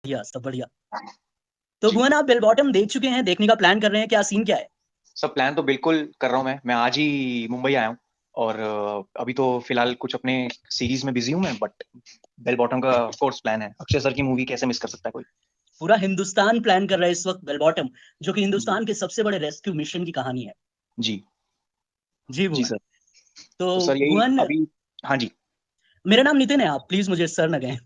बढ़िया, सब बढ़िया। तो जी। भुवन, आप बेल बॉटम देख चुके हैं, देखने का प्लान कर रहे हैं, क्या सीन क्या है? सब प्लान तो बिल्कुल कर रहा हूँ मैं आज ही मुंबई आया हूँ। और अभी तो फिलहाल कुछ अपने सीरीज में बिजी हूँ मैं, बट बेल बॉटम का ऑफ कोर्स प्लान है। अक्षय सर की मूवी कैसे मिस कर सकता है कोई। पूरा हिंदुस्तान प्लान कर रहा है इस वक्त बेल बॉटम, जो कि जी। हिंदुस्तान के सबसे बड़े रेस्क्यू मिशन की कहानी है। जी। जी जी भुवन। सर। तो तो सर यही भुवन, अभी। हाँ जी। मेरा नाम नितिन है, आप प्लीज मुझे सर न कहें।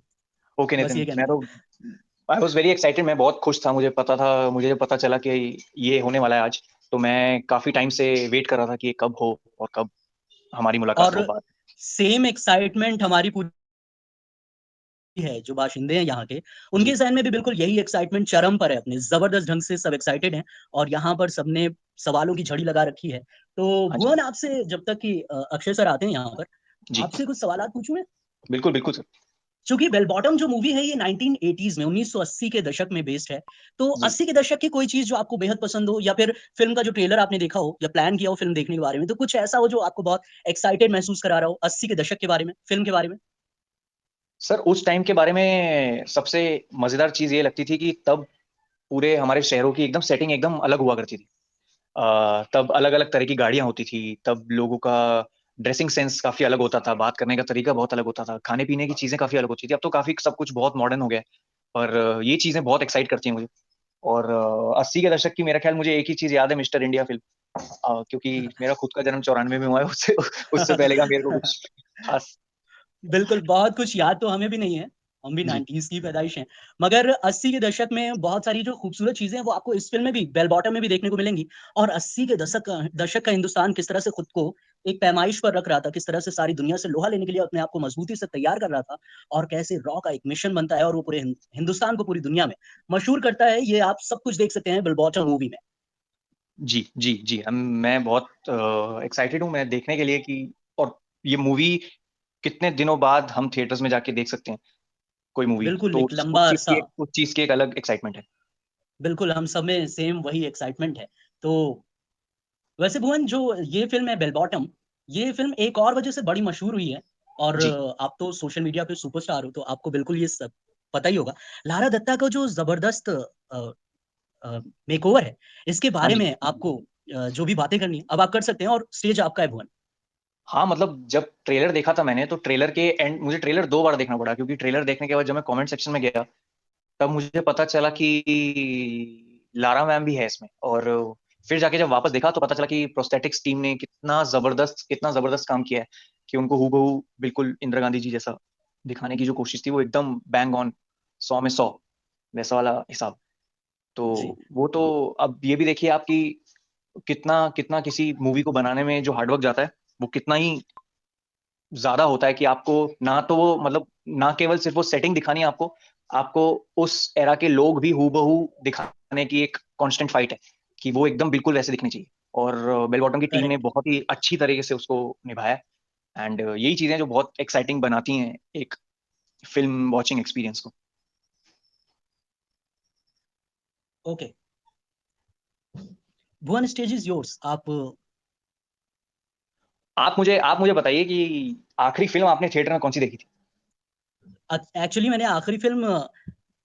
ओके बस नितिन, ये कहना मैं था। तो आई वॉज वेरी एक्साइटेड। मैं बहुत खुश था, मुझे पता था, मुझे जब पता चला कि ये होने वाला है आज, तो मैं काफी टाइम से वेट कर रहा था कि ये कब हो और कब हमारी मुलाकात और हो बात। सेम एक्साइटमेंट हमारी पूरी है, जो बाशिंदे हैं यहाँ के, उनके जी। जहन में भी बिल्कुल यही एक्साइटमेंट चरम पर है, अपने जबरदस्त ढंग से सब एक्साइटेड हैं। और यहाँ पर सबने सवालों की झड़ी लगा रखी है। तो हाँ जी। भुवन, आपसे जब तक कि अक्षय सर आते हैं यहाँ पर, जी आपसे कुछ सवाल पूछूं मैं? बिल्कुल बिल्कुल सर। चूंकि बेल बॉटम जो मूवी है ये 1980s में 1980 के दशक में बेस्ड है। तो जी 80 के दशक की कोई चीज जो आपको बेहद पसंद हो, या फिर फिल्म का जो ट्रेलर आपने देखा हो या प्लान किया हो फिल्म देखने के बारे में, तो कुछ ऐसा हो जो आपको बहुत एक्साइटेड महसूस करा रहा हो 80 के दशक के बारे में, फिल्म के बारे में? सर, उस टाइम के बारे में सबसे मजेदार चीज ये लगती थी कि तब पूरे हमारे शहरों की एकदम सेटिंग एकदम अलग हुआ करती थी। तब अलग अलग तरह की गाड़ियां होती थी, तब लोगों का ड्रेसिंग सेंस काफी अलग होता था, बात करने का तरीका बहुत अलग होता था, खाने पीने की चीजें काफी अलग होती थी। अब तो काफी सब कुछ बहुत मॉडर्न हो गया है। पर ये चीजें बहुत एक्साइट करती हैं मुझे। और 80 के दशक की मेरा ख्याल, मुझे एक ही चीज याद है, मिस्टर इंडिया फिल्म। क्योंकि मेरा खुद का जन्म 94 में हुआ है, उससे उससे पहले का मेरे को कुछ खास। बिल्कुल, बहुत कुछ याद तो हमें भी नहीं है। हम भी जी। 90s की पैदाइश हैं। मगर 80 के दशक में बहुत सारी जो खूबसूरत चीजें हैं वो आपको इस फिल्म में भी, बेल बॉटम में भी देखने को मिलेंगी। और 80 के दशक का हिंदुस्तान किस तरह से खुद को एक पैमाइश पर रख रहा था, किस तरह से सारी दुनिया से लोहा लेने के लिए अपने आप को मजबूती से तैयार कर रहा था, और कैसे रॉ का एक मिशन बनता है और वो पूरे हिंदुस्तान को पूरी दुनिया में मशहूर करता है, ये आप सब कुछ देख सकते हैं बेल बॉटम मूवी में। जी जी जी, मैं बहुत एक्साइटेड हूँ मैं देखने के लिए कि, और ये मूवी कितने दिनों बाद हम थिएटर्स में जाके देख सकते हैं कोई मूवी, बिल्कुल, तो एक लंबा अरसा। उस चीज की एक अलग एक्साइटमेंट है। बिल्कुल, हम सब में सेम वही एक्साइटमेंट है। तो वैसे भुवन, जो ये फिल्म है बेल बॉटम, ये फिल्म एक और वजह से बड़ी मशहूर हुई है। और जी आप तो सोशल मीडिया पे सुपरस्टार हो, तो आपको बिल्कुल ये सब पता ही होगा। लारा दत्ता का जो जबरदस्त मेकओवर है, इसके हाँ बारे जी। में आपको जो भी बातें करनी है अब आप कर सकते हैं, और स्टेज आपका है भुवन। हाँ मतलब, जब ट्रेलर देखा था मैंने, तो ट्रेलर के एंड मुझे ट्रेलर 2 बार देखना पड़ा, क्योंकि ट्रेलर देखने के बाद जब मैं कमेंट सेक्शन में गया, तब मुझे पता चला कि लारा मैम भी है इसमें। और फिर जाके जब वापस देखा तो पता चला कि प्रोस्थेटिक्स टीम ने कितना जबरदस्त काम किया है, कि उनको हूबहू बिल्कुल इंदिरा गांधी जी जैसा दिखाने की जो कोशिश थी, वो एकदम बैंग ऑन, 100 में 100 वैसा वाला हिसाब। तो जी, वो तो, अब ये भी देखिए आपकी, कितना कितना किसी मूवी को बनाने में जो हार्डवर्क जाता है, वो कितना ही ज्यादा होता है, कि आपको ना तो वो मतलब, ना केवल सिर्फ वो सेटिंग दिखानी है आपको, आपको उस एरा के लोग भी हूबहू दिखाने की एक कांस्टेंट फाइट है, कि वो एकदम बिल्कुल वैसे दिखने चाहिए। और बेल बॉटम की टीम ने करेक्ट। बहुत ही अच्छी तरीके से उसको निभाया। एंड यही चीजें जो बहुत एक्साइटिंग बनाती हैं एक फिल्म वॉचिंग एक्सपीरियंस को। Okay Bhuvan, stage is yours. आप आप मुझे बताइए कि आखिरी फिल्म आपने थिएटर में कौन सी देखी थी। एक्चुअली मैंने आखिरी फिल्म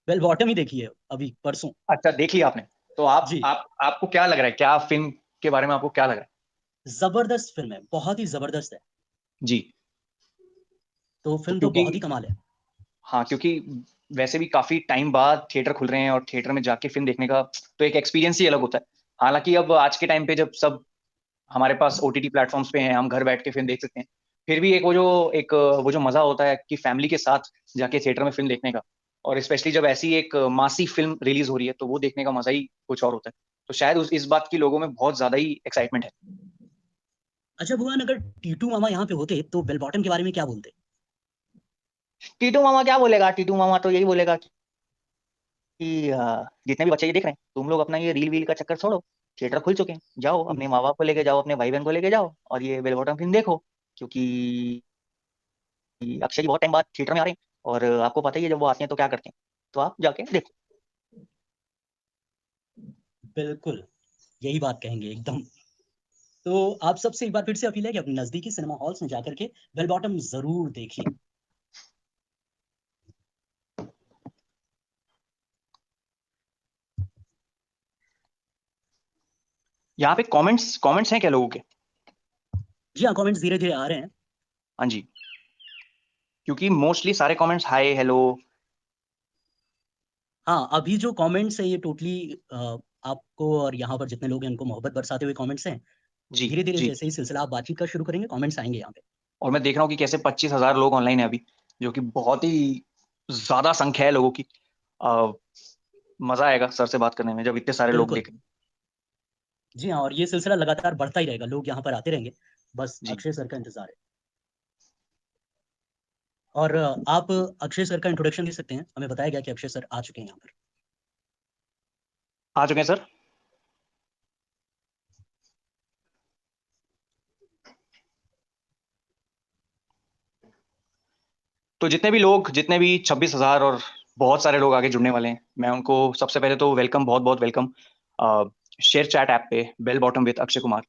बेल बॉटम ही देखी है, अभी परसों। अच्छा, देख लिया आपने। तो जी, आपको क्या लग रहा है, क्या फिल्म के बारे में आपको क्या लग रहा जबरदस्त फिल्म है, बहुत ही जबरदस्त है। है। जी। तो तो फिल्म तो क्योंकि, बहुत ही कमाल है। हाँ क्योंकि वैसे भी काफी टाइम बाद थिएटर खुल रहे हैं, और थिएटर में जाके फिल्म देखने का तो एक एक्सपीरियंस ही अलग होता है। हालांकि अब आज के टाइम पे जब सब हमारे पास ओटीटी प्लेटफॉर्म्स पे हैं, हम घर बैठ के फिल्म देख सकते हैं, फिर भी वो जो मजा होता है कि फैमिली के साथ जाके थिएटर में फिल्म देखने का, और स्पेशली जब ऐसी एक मासी फिल्म रिलीज हो रही है, तो वो देखने का मजा ही कुछ और होता है। तो शायद इस बात की लोगों में बहुत ज्यादा ही एक्साइटमेंट है। अच्छा भुवन, अगर टीटू मामा यहाँ पे होते तो बेल बॉटम के बारे में क्या बोलते? टीटू मामा क्या बोलेगा, टीटू मामा तो यही बोलेगा कि जितने भी बच्चे ये देख रहे हैं, तुम लोग अपना ये रील वील का चक्कर छोड़ो, थिएटर खुल चुके हैं, जाओ अपने माँ बाप को लेके जाओ, अपने भाई बहन को लेके जाओ, और ये बेल बॉटम फिल्म देखो। क्योंकि अक्षय जी बहुत टाइम बाद थिएटर में आ रहे हैं, और आपको पता ही है जब वो आते हैं तो क्या करते हैं, तो आप जाके देखो। बिल्कुल, यही बात कहेंगे एकदम। तो आप सबसे एक बार फिर से अपील है कि अपने नजदीकी सिनेमा हॉल्स में जाकर के बेल बॉटम जरूर देखिए। यहाँ पे कमेंट्स कमेंट्स हैं क्या लोगों के? जी हाँ, कमेंट्स धीरे धीरे आ रहे हैं। हाँ जी, क्योंकि मोस्टली सारे कमेंट्स हाय हेलो। हाँ, अभी जो कमेंट्स है ये टोटली आपको और यहाँ पर जितने लोग हैं उनको मोहब्बत बरसाते हुए कमेंट्स हैं। जी धीरे धीरे जी। जैसे ही सिलसिला आप बातचीत का शुरू करेंगे, कमेंट्स आएंगे यहाँ पे। और मैं देख रहा हूँ कि कैसे 25,000 लोग ऑनलाइन है अभी, जो कि बहुत ही ज्यादा संख्या है लोगों की। आ, मजा आएगा सर से बात करने में जब इतने सारे लोग बिल्कुल। देखें। जी हाँ, और ये सिलसिला लगातार बढ़ता ही रहेगा, लोग यहाँ पर आते रहेंगे। बस जी। अक्षय सर का इंतजार है। और आप अक्षय सर का इंट्रोडक्शन दे सकते हैं, हमें बताया गया कि अक्षय सर आ चुके हैं यहाँ पर। आ चुके हैं सर। तो जितने भी 26,000 और बहुत सारे लोग आगे जुड़ने वाले हैं, मैं उनको सबसे पहले तो वेलकम, बहुत बहुत वेलकम शेयर चैट ऐप पे bell bottom with Akshay Kumar.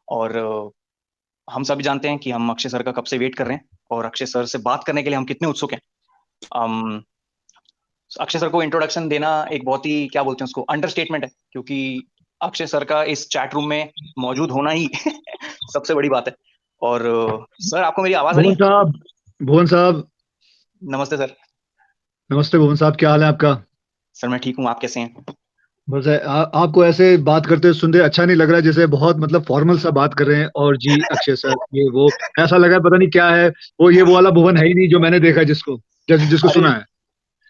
और हम सभी जानते हैं कि हम अक्षय सर का कब से वेट कर रहे हैं, और अक्षय सर से बात करने के लिए हम कितने उत्सुक हैं। अम, अक्षय सर को इंट्रोडक्शन देना एक बहुत ही, क्या बोलते हैं उसको, अंडरस्टेटमेंट है, क्योंकि अक्षय सर का इस चैट रूम में मौजूद होना ही सबसे बड़ी बात है। और सर, आपको मेरी आवाज आ रही भुवन है? साहब, भुवन साहब। नमस्ते सर। नमस्ते भुवन साहब, क्या हाल है आपका? सर मैं ठीक हूँ, आप कैसे हैं? बस आपको ऐसे बात करते सुनते अच्छा नहीं लग रहा है, जैसे बहुत मतलब फॉर्मल सा बात कर रहे हैं। और जी अक्षय सर, ये वो, ऐसा लगा है पता नहीं क्या है। वो वाला भुवन है ही नहीं जो मैंने देखा है, जिसको जैसे जिसको अरे, सुना है।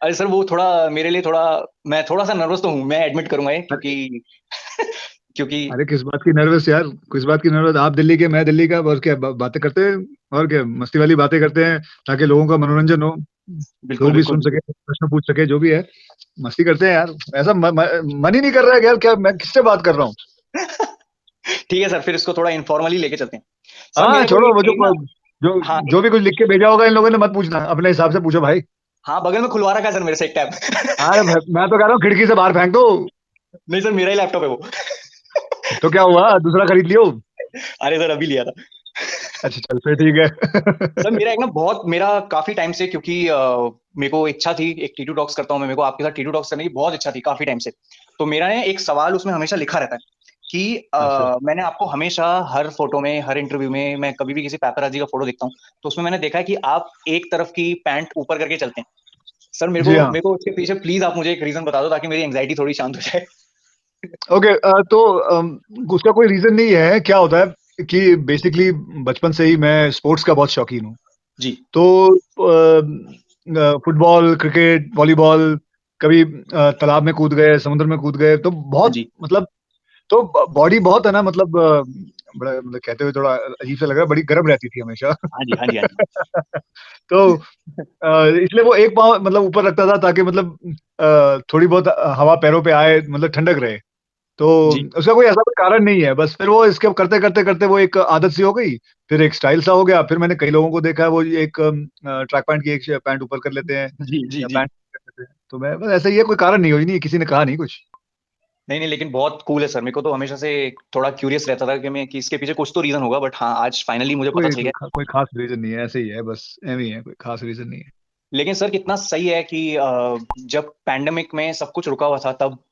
अरे सर, वो थोड़ा मेरे लिए थोड़ा, मैं थोड़ा सा नर्वस तो हूँ, मैं एडमिट करूंगा ये, अरे, क्योंकि क्योंकि अरे किस बात की नर्वस यार, किस बात की नर्वस? आप दिल्ली के, मैं दिल्ली का, और क्या बातें करते हैं। और क्या मस्ती वाली बातें करते हैं, ताकि लोगों का मनोरंजन हो, बिल्कुल लोग भी बिल्कुल सुन बिल्कुल। सके, प्रश्न पूछ सके, जो भी है। मस्ती करते हैं यार। ऐसा मन ही नहीं कर रहा है यार, क्या मैं किससे बात कर रहा हूँ? ठीक है सर, फिर इसको थोड़ा इनफॉर्मली लेके चलते हैं। सर हाँ मेरा कोई छोड़ो, वो जो एक ना, जो हाँ जो भी कुछ लिख के भेजा होगा इन लोगों ने, मत पूछना, अपने हिसाब से पूछो भाई। हाँ, बगल में खुलवा रखा है सर मेरे से एक टैब। अरे मैं तो कह रहा हूँ खिड़की से बाहर फेंक दो। नहीं सर, मेरा ही लैपटॉप है वो। तो क्या हुआ, दूसरा खरीद लियो। अरे सर, अभी लिया था। अच्छा चल फिर ठीक सर है। मेरा एक ना, बहुत मेरा काफी टाइम से, क्योंकि मेरे को इच्छा थी, एक टीटू टॉक्स करता हूँ मैं, मेरे को आपके साथ टीटू टॉक्स करने की बहुत इच्छा थी काफी टाइम से। तो मेरा ना एक सवाल उसमें हमेशा लिखा रहता है कि अच्छा, मैंने आपको हमेशा हर फोटो में, हर इंटरव्यू में, मैं कभी भी किसी पेपराजी का फोटो देखता हूँ, तो उसमें मैंने देखा है कि आप एक तरफ की पैंट ऊपर करके चलते हैं। सर मेरे जी को हाँ। मेरे को उसके पीछे प्लीज आप मुझे एक रीजन बता दो, ताकि मेरी एंग्जाइटी थोड़ी शांत हो जाए। ओके, तो उसका कोई रीजन नहीं है। क्या होता है कि बेसिकली बचपन से ही मैं स्पोर्ट्स का बहुत शौकीन हूँ। जी तो फुटबॉल, क्रिकेट, वॉलीबॉल, कभी तालाब में कूद गए, समुद्र में कूद गए, तो हाँ बहुत जी मतलब, तो बॉडी बहुत है ना, मतलब बड़ा मतलब कहते हुए थोड़ा अजीब सा लग रहा है, बड़ी गर्म रहती थी हमेशा। हाँ जी हाँ जी हाँ जी। तो इसलिए वो एक पाँव मतलब ऊपर रखता था, ताकि मतलब थोड़ी बहुत हवा पैरों पे आए, मतलब ठंडक रहे। तो जी उसका कोई ऐसा कोई कारण नहीं है, बस फिर वो इसके करते करते करते वो एक आदत सी हो गई। फिर एक स्टाइल सा हो गया। फिर मैंने कई लोगों को देखा है, वो एक ट्रैक पैंट की एक पैंट ऊपर कर लेते हैं, जी जी या जी। पैंट कर लेते हैं। तो मैं बस ऐसा ही है, कोई कारण नहीं हो ही नहीं, किसी ने कहा नहीं कुछ। नहीं नहीं, लेकिन बहुत कूल है सर, मेरे को तो हमेशा से थोड़ा क्यूरियस रहता था कि इसके पीछे कुछ तो रीजन होगा, बट हाँ, आज फाइनली मुझे पता चल गया। कोई खास रीजन नहीं है, ऐसे ही है, बस एवं ही है, कोई खास रीजन नहीं है। लेकिन सर कितना सही है कि जब पैंडेमिक में सब कुछ रुका हुआ था, तब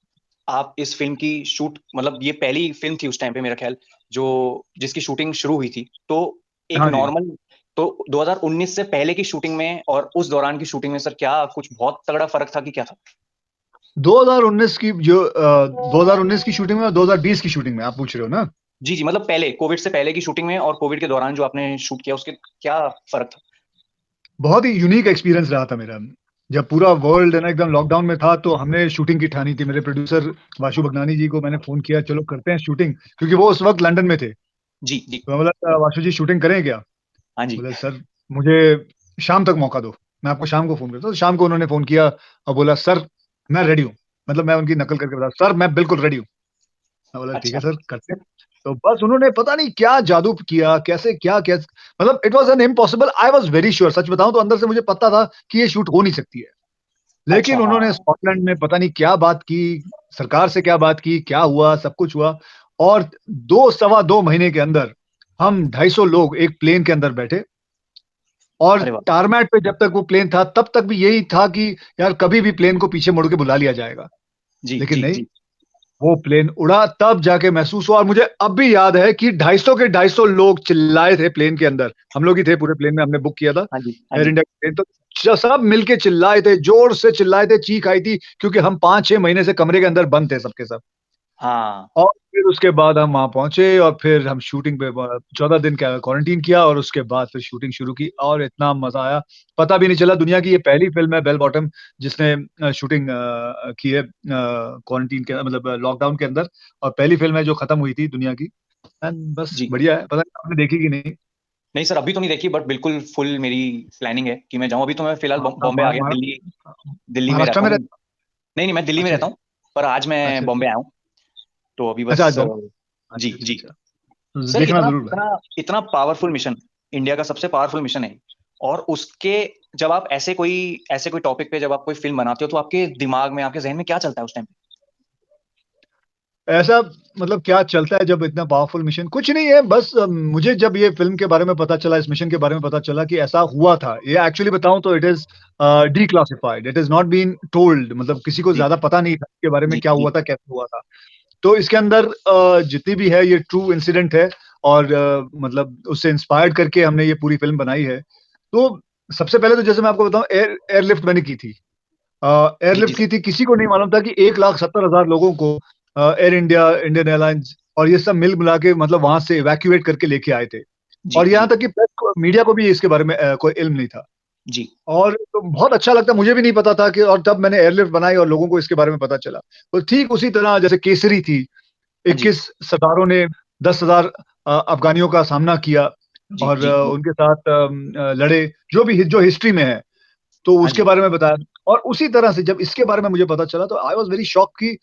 आप इस फिल्म की शूट, मतलब ये पहली फिल्म थी उस टाइम पे मेरा ख्याल, जो जिसकी शूटिंग शुरू हुई थी। तो एक हाँ जी। नॉर्मल, तो 2019 से पहले की शूटिंग में और उस दौरान की शूटिंग में सर क्या कुछ बहुत तगड़ा फर्क था कि क्या था? 2019 की जो 2019 की शूटिंग में और 2020 की शूटिंग में आप पूछ रहे हो ना? जी जी, मतलब पहले, कोविड से पहले की शूटिंग में और कोविड के दौरान जो आपने शूट किया, उसके क्या फर्क था? बहुत ही यूनिक एक्सपीरियंस रहा था मेरा। जब पूरा वर्ल्ड है ना एकदम लॉकडाउन में था, तो हमने शूटिंग की ठानी थी। मेरे प्रोड्यूसर वाशु बगनानी जी को मैंने फोन किया, चलो करते हैं शूटिंग, क्योंकि वो उस वक्त लंदन में थे। जी जी। तो मैं बोला, वाशु जी शूटिंग करें क्या? हाँ जी। बोले सर, मुझे शाम तक मौका दो, मैं आपको शाम को फोन करता हूँ। तो शाम को उन्होंने फोन किया और बोला, सर मैं रेडी हूँ। मतलब मैं उनकी नकल करके बता, सर मैं बिल्कुल रेडी हूँ। मैं बोला ठीक है अच्छा। सर, करते हैं। तो बस उन्होंने पता नहीं क्या जादू किया, कैसे क्या क्या, मतलब it was an impossible. I was very sure, सच बताऊं तो अंदर से मुझे पता था कि ये शूट हो नहीं सकती है। अच्छा लेकिन हाँ उन्होंने हाँ। स्कॉटलैंड में पता नहीं क्या बात की, सरकार से क्या बात की, क्या हुआ, सब कुछ हुआ। और 2 सवा 2 महीने के अंदर हम 250 लोग एक प्लेन के अंदर बैठे। और अरे वाह। टारमैक पे जब तक वो प्लेन था, तब तक भी यही था कि यार कभी भी प्लेन को पीछे मुड़ के बुला लिया जाएगा। जी लेकिन जी नहीं, जी। वो प्लेन उड़ा तब जाके महसूस हुआ। और मुझे अब भी याद है कि 250 के 250 लोग चिल्लाए थे प्लेन के अंदर। हम लोग ही थे पूरे प्लेन में, हमने बुक किया था हाँ जी, हाँ एयर जी। इंडिया का प्लेन। तो सब मिलके चिल्लाए थे, जोर से चिल्लाए थे, चीख आई थी, क्योंकि हम 5-6 महीने से कमरे के अंदर बंद थे सबके सब। हाँ। और फिर उसके बाद हम वहाँ पहुँचे और फिर हम शूटिंग पे 14 दिन का क्वारंटीन किया और उसके बाद फिर शूटिंग शुरू की और इतना मज़ा आया। पता भी नहीं चला। दुनिया की ये पहली फ़िल्म है बेल बॉटम जिसने शूटिंग की है क्वारंटीन के मतलब लॉकडाउन के अंदर, और पहली फ़िल्म है जो खत्म हुई थी दुनिया की। एंड बस जी। बढ़िया है। पता नहीं आपने देखी कि नहीं? नहीं सर, अभी तो नहीं देखी, बट बिल्कुल फुल मेरी प्लानिंग है कि मैं जाऊँ। अभी तो मैं फिलहाल आप बॉम्बे आ गया, दिल्ली। दिल्ली में महाराष्ट्र रहता में हूँ। रहते नहीं, नहीं, मैं दिल्ली में अच्छा, रहता हूँ, पर आज मैं अच्छा, अच्छा। बॉम्बे आया हूँ। तो अभी अच्छा, बस आज बॉम्ब जी, अच्छा, अच्छा, जी। अच्छा। तो सर, देखना इतना ज़रूर भाई। इतना इतना पावरफुल मिशन, इंडिया का सबसे पावरफुल मिशन है। और उसके जब आप ऐसे कोई टॉपिक पे जब आप कोई फिल्म बनाते हो, तो आपके दिमाग में, आपके जहन में क्या चलता है उस टाइम पे? ऐसा मतलब क्या चलता है जब इतना पावरफुल मिशन? कुछ नहीं है, बस मुझे जब ये फ़िल्म के बारे में पता चला, इस मिशन के बारे में पता चला कि ऐसा हुआ था। ये एक्चुअली बताऊँ तो it is declassified, it is not been told, मतलब किसी को जी, ज़्यादा पता नहीं था इसके बारे में जी, क्या जी, हुआ था, कैसे हुआ था। तो इसके अंदर जितनी भी है ये ट्रू इंसिडेंट है और मतलब उससे इंस्पायर्ड करके हमने ये पूरी फ़िल्म बनाई है। तो सबसे पहले तो जैसे मैं आपको बताऊँ एयरलिफ्ट मैंने की थी। जी, जी एयरलिफ्ट सर। की थी, किसी को नहीं मालूम था कि 1,70,000 लोगों को एयर इंडिया, इंडियन एयरलाइंस और ये सब मिला के मतलब वहाँ से इवैक्यूएट करके लेके आए थे। जी, और यहाँ जी, तक कि प्रेस को मीडिया को भी इसके बारे में कोई इल्म नहीं था। जी, और तो बहुत अच्छा लगता, मुझे भी नहीं पता था कि, और तब मैंने एयरलिफ्ट बनाई और लोगों को इसके बारे में पता चला। तो ठीक उसी तरह जैसे केसरी थी, हाँ जी, 21 सितारों ने 10,000 अफ़गानियों का सामना किया जी, और जी, जी, उनके साथ लड़े, जो हिस्ट्री में है। तो हाँ उसके जी, बारे में बताया। और उसी तरह से जब इसके बारे में मुझे पता चला तो आई वाज़ वेरी शॉक्ड कि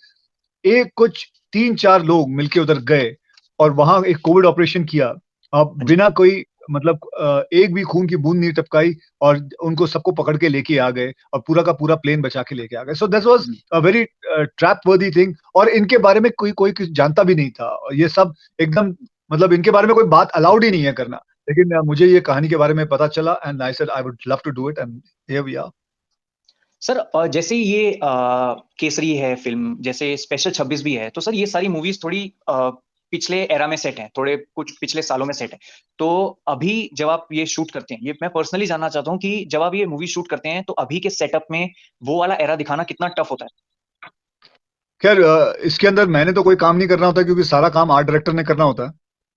एक कुछ 3-4 लोग मिलके उधर गए और वहाँ एक कोविड ऑपरेशन किया। हाँ जी। बिना कोई मतलब एक भी खून की बूँद नहीं टपकाई और उनको सबको पकड़ के लेके आ गए और पूरा का पूरा प्लेन बचा के लेके आ गए। सो दिस वाज़ जी। A very trap worthy thing. और इनके बारे में कोई कोई कुछ जानता भी नहीं था। और ये सब एकदम मतलब इनके बारे में कोई बात अलाउड ही नहीं है करना। लेकिन मुझे ये कहानी के बारे में पता चला and I said I would love to do it and here we are. Sir, जैसे ये केसरी है फिल्म, जैसे स्पेशल 26 भी है, तो सर ये सारी मूवीज थोड़ी पिछले एरा में सेट है, थोड़े कुछ पिछले सालों में सेट है। तो अभी जब आप ये शूट करते हैं, ये मैं पर्सनली जानना चाहता हूँ कि जब आप ये मूवी शूट करते हैं, तो अभी के सेटअप में वो वाला एरा दिखाना कितना टफ होता है? खैर इसके अंदर मैंने तो कोई काम नहीं करना होता क्योंकि सारा काम आर्ट डायरेक्टर ने करना होता है।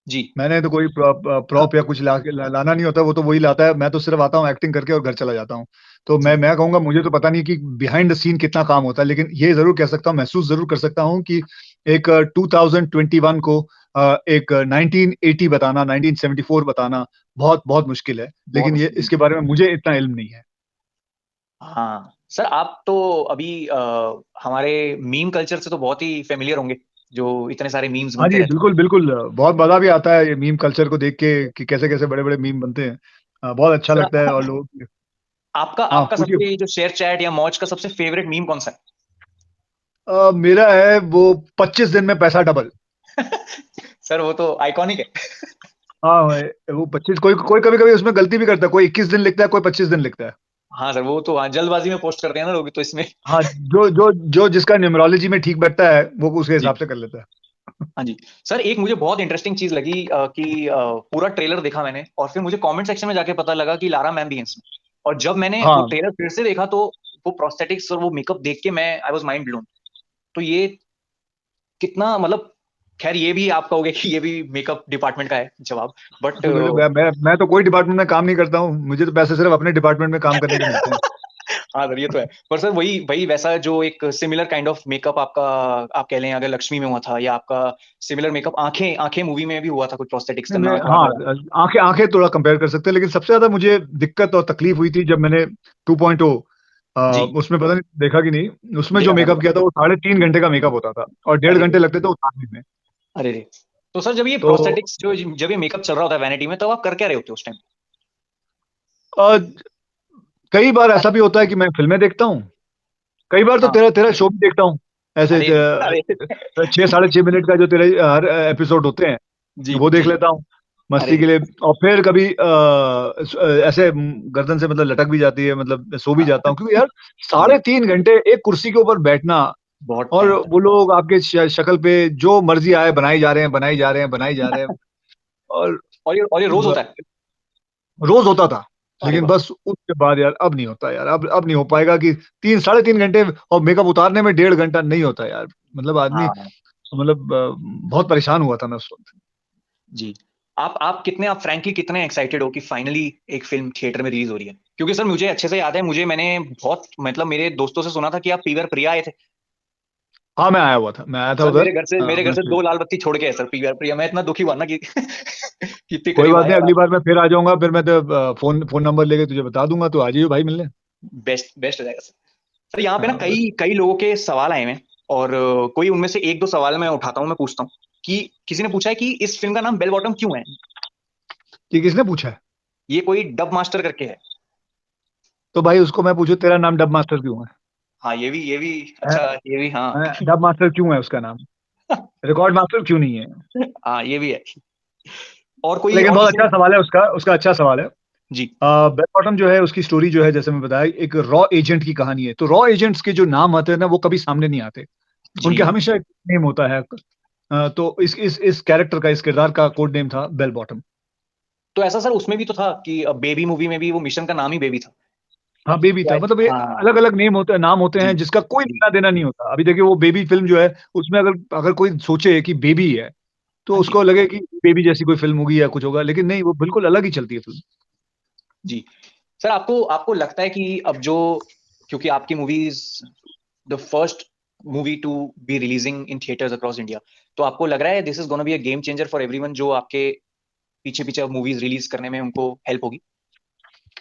जी, मैंने तो कोई प्रॉप या कुछ लाना नहीं होता, वो तो वही लाता है। मैं तो सिर्फ आता हूँ एक्टिंग करके और घर चला जाता हूँ। तो जी, मैं कहूँगा मुझे तो पता नहीं कि बिहाइंड द सीन कितना काम होता है, लेकिन ये ज़रूर कह सकता हूँ, महसूस ज़रूर कर सकता हूँ कि एक 2021 को एक 1980 बताना, 1974 बताना बहुत बहुत मुश्किल है। बहुत लेकिन ये मुश्किल। इसके बारे में मुझे इतना इल्म नहीं है। हाँ सर, आप तो अभी हमारे मीम कल्चर से तो बहुत ही फेमिलियर होंगे, जो इतने सारे मीम्स हाँ बनते जी, रहते बिल्कुल, बिल्कुल। बहुत मज़ा भी आता है ये मीम कल्चर को देख के कि कैसे-कैसे बड़े-बड़े मीम बनते हैं। बहुत अच्छा हैं। लगता है और सर, लोग आपका हाँ, आपका पूछिए। सबसे जो शेयर चैट या मौज का सबसे फेवरेट मीम कौन सा मेरा है वो 25 दिन में पैसा डबल। है? सर, वो तो आइकॉनिक है। हाँ, वो 25 कोई कोई कभी-कभी उसमें गलती भी करता है। कोई 21 दिन लिखता है, कोई 25 दिन लिखता है। हाँ सर, वो तो हाँ, जल्दबाजी में पोस्ट करते हैं ना लोग, तो इसमें। हाँ, जो जिसका न्यूमरोलॉजी में ठीक बैठता है, वो उसके जी, हिसाब से कर लेता है। हाँ जी। सर, एक मुझे बहुत इंटरेस्टिंग चीज लगी कि पूरा ट्रेलर देखा मैंने, और फिर मुझे कमेंट सेक्शन में जाके पता लगा कि लारा मैम भी हैं इसमें। और जब मैंने वो हाँ, ट्रेलर फिर से देखा, तो वो प्रोस्थेटिक्स और वो मेकअप देख के मैं आई वाज माइंड ब्लोन। तो ये कितना मतलब, खैर ये भी आप कहोगे कि ये भी मेकअप डिपार्टमेंट का है जवाब, बट बिल्कुल, बिल्कुल। मैं तो कोई डिपार्टमेंट में काम नहीं करता हूँ। मुझे तो पैसे सिर्फ अपने डिपार्टमेंट में काम करने के मिलते हैं। हाँ सर, ये तो है। पर सर, वही वही वैसा जो एक सिमिलर काइंड ऑफ मेकअप आपका, आप कह लें अगर लक्ष्मी में हुआ था, या आपका सिमिलर मेकअप आंखें आंखें मूवी में भी हुआ था, कुछ प्रोस्थेटिक्स नहीं, का, मैं नाक वाक हाँ, लगा। आँखें थोड़ा कंपेयर कर सकते हैं, लेकिन सबसे ज़्यादा मुझे दिक्कत और तकलीफ हुई थी जब मैंने 2.0 जी, उसमें पता नहीं देखा कि नहीं, उसमें जो देखा था, मेकअप देखा। किया था वो 3.5 घंटे का मेकअप होता था और डेढ़ अरे रे, घंटे लगते थे उतारने में। अरे रे। तो सर, जब ये तो प्रोस्थेटिक्स जब ये मेकअप चल रहा होता है वैनिटी में, तब आप कर क्या रहे होते हो उस टाइम? अ, कई बार ऐसा भी होता है कि मैं फ़िल्में देखता हूँ, कई बार तो हाँ। तेरा तेरा शो भी देखता हूँ। ऐसे अरे, अरे। 6 साढ़े 6 मिनट का जो तेरे हर एपिसोड होते हैं, जी, वो देख जी। लेता हूँ, अरे मस्ती के रे। लिए। और फिर कभी ऐसे गर्दन से मतलब लटक भी जाती है, मतलब सो भी हाँ। जाता हूँ क्योंकि यार जी, साढ़े 3 घंटे एक कुर्सी के ऊपर बैठना, बहुत और टाइम। वो लोग आपके शक्ल पे जो मर्जी आए बनाई जा रहे हैं, बनाई जा रहे हैं, बनाई जा रहे हैं। और और ये रोज होता है। रोज होता था, अरे लेकिन बाप। बस उसके बाद यार अब नहीं होता यार, अब नहीं हो पाएगा कि 3 साढ़े 3 घंटे और मेकअप उतारने में 1.5 घंटा नहीं होता यार। मतलब आदमी, हाँ मतलब बहुत परेशान हुआ था मैं उस वक्त। जी। आप फ्रैंकली कितने एक्साइटेड हो कि फाइनली एक फिल्म थिएटर में रिलीज हो रही है? क्योंकि सर मुझे अच्छे से याद है, मैंने बहुत मतलब मेरे दोस्तों से सुना था कि आप पीवीआर प्रिया आए थे। हाँ, मैं आया था सर उधर। मेरे घर अपने से 2 लाल बत्ती छोड़ के है सर पीवीआर प्रिया। मैं इतना दुखी हुआ ना कि कि इतने कोई करीब बात आए नहीं, और अगली आप। बार मैं फिर आ जाऊंगा, फिर मैं तो फोन फोन नंबर लेके तुझे बता दूंगा, तो आ जाइयो भाई मिलने। बेस्ट बेस्ट हो जाएगा सर। सर यहाँ पे ना हाँ बस। कई कई लोगों के सवाल आए हैं, और कोई उनमें से एक दो सवाल मैं उठाता हूँ, मैं पूछता हूँ कि किसी ने पूछा है कि इस फिल्म का नाम बेल बॉटम क्यों है? ये किसने पूछा है? ये कोई डब मास्टर करके है। तो भाई उसको मैं पूछू तेरा नाम डब मास्टर क्यों हाँ ये भी है? अच्छा, ये भी हाँ। डब मास्टर क्यों है उसका नाम? रिकॉर्ड मास्टर क्यों नहीं है? हाँ ये भी है। लेकिन और बहुत किसी ने। अच्छा सवाल है उसका, उसका अच्छा सवाल है। जी बेल बॉटम जो है उसकी स्टोरी जो है, जैसे मैं बताया, एक रॉ एजेंट की कहानी है। तो रॉ एजेंट्स के जो नाम आते हैं ना, वो कभी सामने नहीं आते, उनके जी। हमेशा एक नेम होता है। तो इस कैरेक्टर का, इस किरदार का कोड नेम था बेल बॉटम। तो ऐसा सर उसमें भी तो था कि बेबी मूवी में भी वो मिशन का नाम ही बेबी था। हाँ बेबी था, मतलब ये अलग हाँ अलग नेम होते हैं, नाम होते जी हैं जिसका कोई जी। लेना देना नहीं होता। अभी देखिए वो बेबी फिल्म जो है, उसमें अगर अगर कोई सोचे कि बेबी है, तो हाँ जी उसको लगे कि बेबी जैसी कोई फिल्म होगी या कुछ होगा, लेकिन नहीं, वो बिल्कुल अलग ही चलती है फिल्म। जी। सर आपको आपको लगता है कि अब जो, क्योंकि आपकी movies the first movie to be releasing in theatres across India, तो आपको लग रहा है this is gonna be a game changer for everyone, जो आपके पीछे पीछे मूवीज रिलीज करने में उनको हेल्प होगी?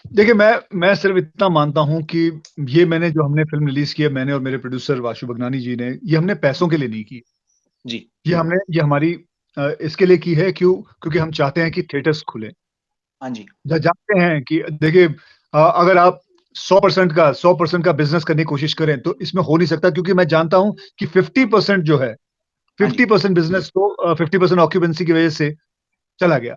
देखिए मैं सिर्फ इतना मानता हूँ कि ये मैंने जो हमने फिल्म रिलीज की है, मैंने और मेरे प्रोड्यूसर वाशु भगनानी जी ने, ये हमने पैसों के लिए नहीं की। जी ये हमारी इसके लिए की है, क्योंकि हम चाहते हैं कि थिएटर्स खुले। हाँ जी जानते हैं कि देखिए, अगर आप 100% का बिजनेस करने की कोशिश करें तो इसमें हो नहीं सकता, क्योंकि मैं जानता हूं कि 50% जो है, हाँ जी। 50% बिजनेस तो 50% ऑक्यूपेंसी की वजह से चला गया।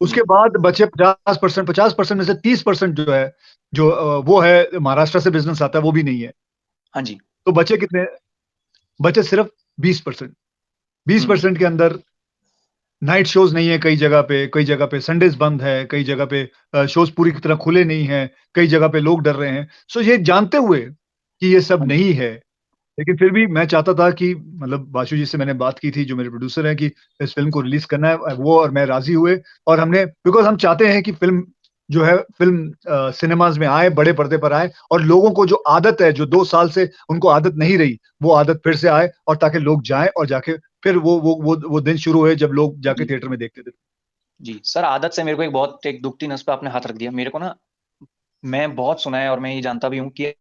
उसके हम्म। बाद बचे 50%, 50% में से 30% जो है, जो वो है महाराष्ट्र से बिजनेस आता है, वो भी नहीं है। हाँ जी। तो बचे कितने? बचे सिर्फ 20%। बीस हम्म। परसेंट के अंदर नाइट शोज नहीं है, कई जगह पे संडेज बंद है, कई जगह पे शोज पूरी तरह खुले नहीं है, कई जगह पे लोग डर रहे हैं। सो ये जानते हुए कि ये सब हाँ जी नहीं है, लेकिन फिर भी मैं चाहता था कि, मतलब बासु जी से मैंने बात की थी, जो मेरे प्रोड्यूसर हैं, कि इस फिल्म को रिलीज करना है। वो और मैं राजी हुए, और हमने, बिकॉज हम चाहते हैं कि फिल्म जो है, फिल्म सिनेमाज में आए, बड़े पर्दे पर आए, और लोगों को जो आदत है, जो 2 साल से उनको आदत नहीं रही, वो आदत फिर से आए, और ताकि लोग जाएं और जाके फिर वो दिन शुरू हुए जब लोग जाके जी थिएटर में देखते थे। जी। सर आदत से मेरे को एक दुखती नस पे आपने हाथ रख दिया मेरे को ना। मैं बहुत सुना है और मैं ये जानता भी हूँ कि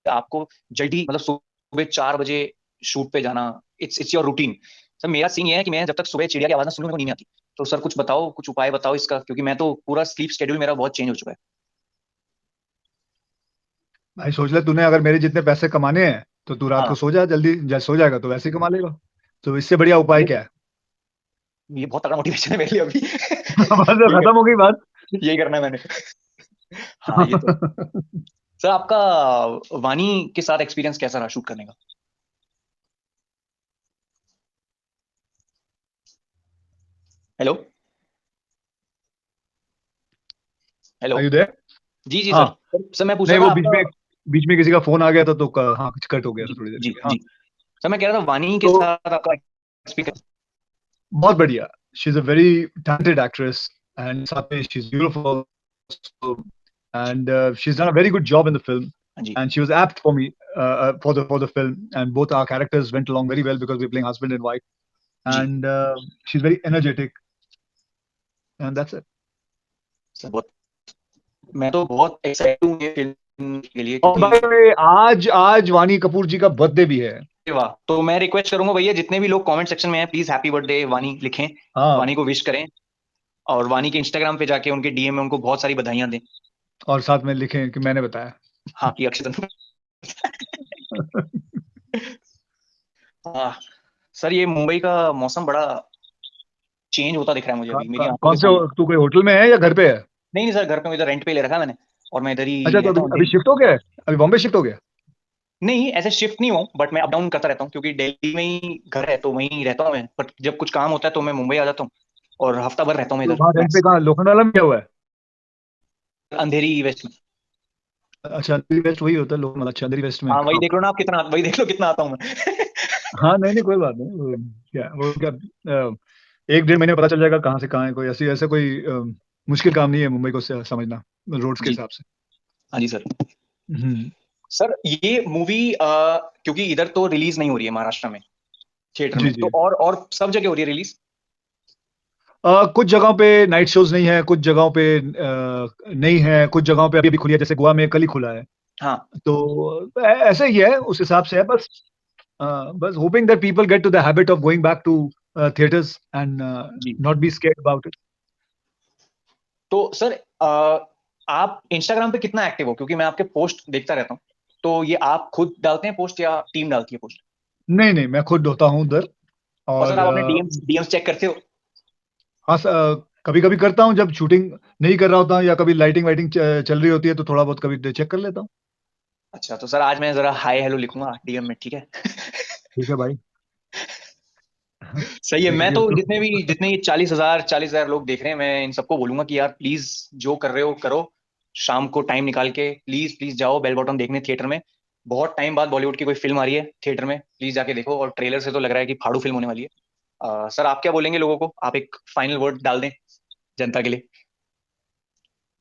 आपको जल्दी मतलब सुबह 4 बजे शूट पे जाना, it's it's your routine. Sir मेरा सीन ये है कि मैं जब तक सुबह चिड़िया की आवाज ना सुनूं, मेरे को नींद नहीं आती। तो सर कुछ बताओ, कुछ उपाय बताओ इसका, क्योंकि मैं तो पूरा स्लीप शेड्यूल मेरा बहुत चेंज हो चुका है। भाई सोच ले, तूने अगर मेरे जितने पैसे कमाने हैं, तो तू रात हाँ को सो जा जल्दी, जब सो जाएगा तो वैसे ही कमा लेगा। तो इससे बढ़िया उपाय ये क्या है? ये बहुत तगड़ा मोटिवेशन है मेरे लिए अभी। बस तो यही खत्म हो गई बात। यही करना है मैंने। हाँ ये तो। सर आपका वानी के साथ एक्सपीरियंस कैसा रहा शूट करने का? Hello hello. आयु देयर? जी जी हाँ। सर। सर मैं पूछ नहीं, रहा था वो आपका। बीच में किसी का फोन आ गया था, तो हाँ, कुछ कट हो गया जी था थोड़ी देर जी के लिए। हाँ। जी। सर मैं कह रहा था वानी के तो साथ आपका एक्सपीरियंस। बहुत बढ़िया। She is a very talented actress, and साथ में she is beautiful, and she is done a very good job in the film, हाँ जी and she was apt for me, for the film, and both our characters went along very well because we're playing husband and wife, जी। and she's very energetic, and that's it. Sir बहुत, मैं तो बहुत excited हूँ ये film के लिए, और क्योंकि भाई आज आज वानी कपूर जी का बर्थडे भी है। अरे वाह। तो मैं रिक्वेस्ट करूंगा भैया, जितने भी लोग कमेंट सेक्शन में हैं, प्लीज हैप्पी बर्थडे वानी लिखें, हाँ, वानी को विश करें, और वानी के इंस्टाग्राम पे जाके उनके डीएम में उनको बहुत सारी बधाइयां दें। और साथ में लिखें कि मैंने बताया। हाँ कि अक्षय। हाँ। सर ये मुंबई का मौसम बड़ा चेंज होता दिख रहा है मुझे अभी मेरी आंखों के कौन से सामने। तू कोई होटल में है या घर पे है? नहीं नहीं सर, घर पे इधर रेंट पे ले रखा है मैंने, और मैं इधर अच्छा, ही तो रहता अभी हूँ अभी लेकिन। शिफ्ट हो गया है? अभी बॉम्बे शिफ्ट हो गया? नहीं, ऐसे शिफ्ट नहीं हूँ, बट मैं अप डाउन करता रहता हूँ क्योंकि दिल्ली में ही घर है तो वहीं रहता हूँ मैं, बट जब कुछ काम होता है तो मैं मुंबई आ जाता हूँ और हफ्ता भर रहता हूँ मैं तो इधर वहाँ रेंट पे मैक्स। कहाँ, लोखंड वाला में क्या हुआ है? अंधेरी वेस्ट में। अच्छा, अंधेरी वेस्ट वही होता है लोखंड वाला, अच्छा अंधेरी वेस्ट में। हाँ वही देख ओके। लो ना आप कितना, वही देख लो कितना आता हूँ मैं। हाँ नहीं नहीं, कोई बात नहीं, वो क्या, एक डेढ़ महीने में पता चल जाएगा कहाँ से कहाँ है, कोई ऐसी ऐसे कोई मुश्किल काम नहीं है मुंबई को समझना रोड्स के जी। हिसाब से। हाँ जी सर। हम्म। सर ये मूवी क्योंकि इधर तो रिलीज नहीं हो रही है महाराष्ट्र में थिएटर जी में, तो जी। और सब जगह हो रही है रिलीज। कुछ जगहों पे नाइट शोज नहीं है, कुछ जगहों पे नहीं है, कुछ जगहों पे अभी अभी खुली है, जैसे गोवा में कल ही खुला है। हाँ। तो ऐसे ही है, उस हिसाब से है बस। बस hoping that people get to the habit of going back to theatres and जी। Not be scared about it. तो सर आप इंस्टाग्राम पे कितना एक्टिव हो, क्योंकि मैं आपके पोस्ट देखता रहता हूँ, तो ये आप खुद डालते हैं पोस्ट या टीम डालती है पोस्ट? नहीं नहीं, मैं खुद होता हूँ उधर। और सर और आप अपने डीएम्स डीएम्स चेक करते हो? हाँ, कभी कभी करता हूँ जब शूटिंग नहीं कर रहा होता हूँ, या कभी लाइटिंग वाइटिंग चल रही होती है तो थोड़ा बहुत कभी चेक कर लेता हूँ। अच्छा, तो सर आज मैं जरा हाय हेलो लिखूंगा डीएम में, ठीक है? ठीक है भाई। सही है। मैं ठीक है तो तो। जितने ये 40,000 लोग देख रहे हैं, मैं इन सबको बोलूंगा कि यार प्लीज जो कर रहे हो करो, शाम को टाइम निकाल के प्लीज प्लीज जाओ बेल बॉटम देखने थिएटर में। बहुत टाइम बाद बॉलीवुड की कोई फिल्म आ रही है थिएटर में, प्लीज जाके देखो, और ट्रेलर से तो लग रहा है कि फाड़ू फिल्म होने वाली है। सर आप क्या बोलेंगे लोगों को, आप एक फाइनल वर्ड डाल दें जनता के लिए।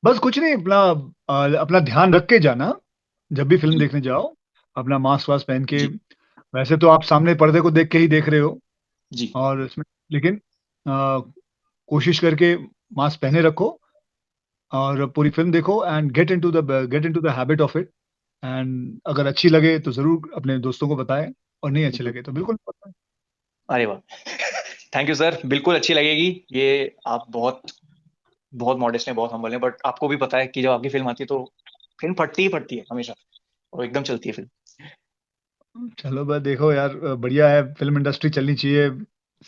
बस कुछ नहीं, अपना ध्यान रख के जाना जब भी फिल्म जी। देखने जाओ, अपना मास्क वास्क पहन के। जी। वैसे तो आप सामने पर्दे को देख के ही देख रहे हो, जी। और इसमें लेकिन कोशिश करके मास्क पहने रखो और पूरी फिल्म देखो, and get into the habit of it. And अगर अच्छी लगे तो जरूर अपने दोस्तों को बताएं, और नहीं अच्छी बिल्कुल। लगे तो बिल्कुल बताएं। अरे वाह, थैंक यू सर, बिल्कुल अच्छी लगेगी। ये आप बहुत बहुत मॉडेस्ट हैं, बहुत हम्बल हैं, बट आपको भी पता है कि जब आपकी फिल्म आती है तो फिल्म फटती ही फटती है हमेशा, और एकदम चलती है फिल्म। चलो बस देखो यार, बढ़िया है, फिल्म इंडस्ट्री चलनी चाहिए,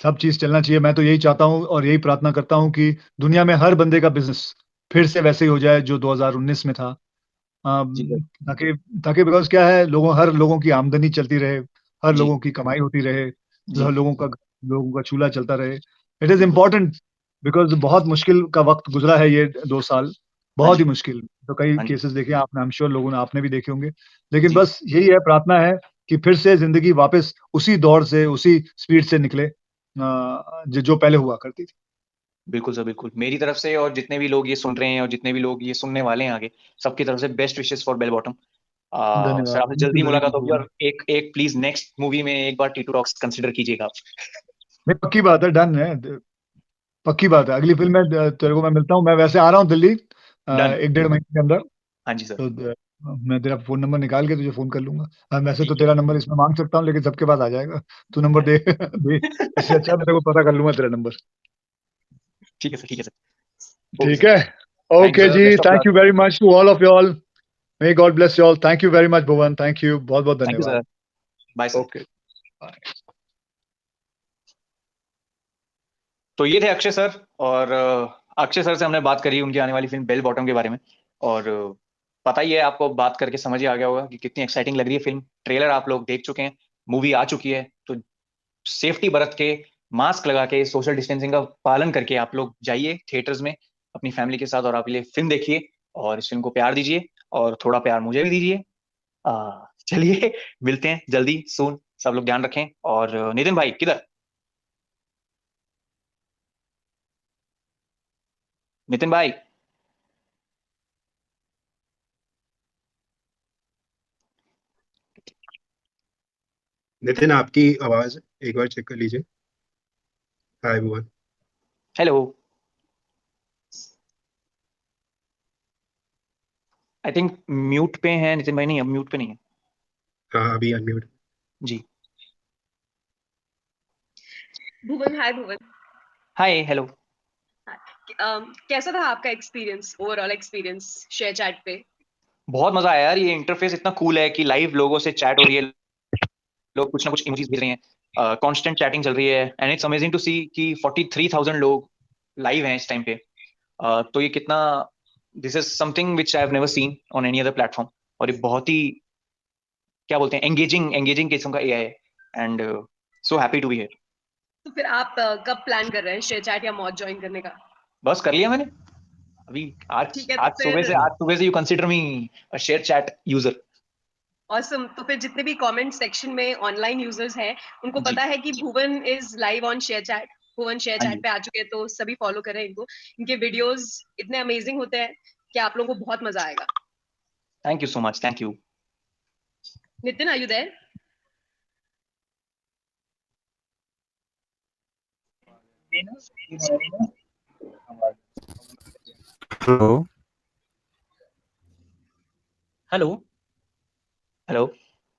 सब चीज चलना चाहिए। मैं तो यही चाहता हूँ और यही प्रार्थना करता हूँ कि दुनिया में हर बंदे का बिजनेस फिर से वैसे ही हो जाए जो 2019 में था। जी सर। ताकि ताकि बिकॉज क्या है, हर लोगों की आमदनी चलती रहे, हर जी। लोगों की कमाई होती रहे, जी। लोगों का चूल्हा चलता रहे। इट इज बिल्कुल। इम्पोर्टेंट, बिकॉज बहुत मुश्किल का वक्त गुजरा है ये 2 साल, हाँ बहुत जी। ही मुश्किल। तो कई हाँ जी। केसेस देखे आपने, आई एम श्योर लोगों ने, आपने भी देखे होंगे। लेकिन जी। बस यही है, प्रार्थना है कि फिर से जिंदगी वापस उसी दौर से, उसी स्पीड से निकले जो पहले हुआ करती थी। बिल्कुल सर, बिल्कुल मेरी तरफ से, और जितने भी लोग ये सुन रहे हैं और जितने भी लोग ये सुनने वाले हैं आगे, सबकी तरफ से best wishes for bell bottom. Sir धन्यवाद, आपसे थैंक यू जल्दी वेरी मुलाकात मच होगी, भुवन। और एक एक प्लीज नेक्स्ट मूवी में एक बार टीटू रॉक्स कंसिडर कीजिएगा आप। नहीं, पक्की बात है, डन है, पक्की बात है। अगली फिल्म में तेरे को मैं मिलता हूँ, मैं वैसे आ रहा हूँ दिल्ली डन। एक डेढ़ महीने के अंदर। हाँ जी सर। तो मैं तेरा फोन नंबर निकाल के तुझे फोन कर लूंगा। वैसे तो ठीक तेरा नंबर इसमें मांग सकता हूँ, लेकिन सबके पास आ जाएगा, तू नंबर है। दे दे। इससे अच्छा मैं तेरे को पता कर लूंगा तेरा नंबर। ठीक है सर, ठीक है सर, ओके ठीक सर। है। थैंक यू ओके सर, जी, best of thank luck. You very much to all of you all. May god bless you all. Thank you very much Bhuvan, thank you, बहुत बहुत thank you धन्यवाद। Sir. Bye sir. Okay. तो ये थे Akshay sir, और Akshay sir से हमने बात करी उनकी आने वाली फिल्म बेल बॉटम के बारे में। और पता ही है आपको, बात करके समझ ही आ गया होगा कि कितनी एक्साइटिंग लग रही है फिल्म। ट्रेलर आप लोग देख चुके हैं, मूवी आ चुकी है, तो सेफ्टी बरत के, मास्क लगा के, सोशल डिस्टेंसिंग का पालन करके आप लोग जाइए थिएटर्स में अपनी फैमिली के साथ, और आप ये फिल्म देखिए और इस फिल्म को प्यार दीजिए, और थोड़ा प्यार मुझे भी दीजिए। चलिए, मिलते हैं जल्दी सून। सब लोग ध्यान रखें। और नितिन भाई किधर? नितिन भाई। नितिन, आपकी आवाज एक बार चेक कर लीजिए। हाय भुवन। हेलो। आई थिंक म्यूट पे है नितिन भाई, नहीं अब म्यूट पे नहीं है। हाँ, अभी अनम्यूट। जी। भुवन, हाय भुवन। Hi hello. कैसा था आपका experience, overall experience share chat पे? बहुत मजा आया यार, ये इंटरफेस इतना कूल है कि लाइव लोगों से चैट हो रही है, लोग कुछ ना कुछ इमोजीज भेज रहे हैं, कांस्टेंट चैटिंग चल रही है, एंड इट्स अमेजिंग टू सी कि 43,000 लोग लाइव हैं इस टाइम पे। तो ये कितना, this is something which I have never seen on any other platform, और ये बहुत ही क्या बोलते हैं, एंगेजिंग किस्म का एआई है, and so happy to be here. तो फिर आप कब प्लान कर रहे हैं शेयर चैट या मौज ज्वाइन करने का? बस कर लिया मैंने अभी, आज ठीक है, तो आज सुबह फिर से आज सुबह से you consider me a ShareChat user. Awesome. तो फिर जितने भी कमेंट सेक्शन में ऑनलाइन यूजर्स हैं उनको जी पता है कि Bhuvan is live on ShareChat. Bhuvan share हाँ चैट जी, पे आ चुके हैं, तो सभी फॉलो करें इनको। इनके वीडियोस इतने अमेजिंग होते हैं कि आप लोगों को बहुत मजा आएगा। Thank you so much, thank you. Nitin, are you there? Hello. Hello, hello.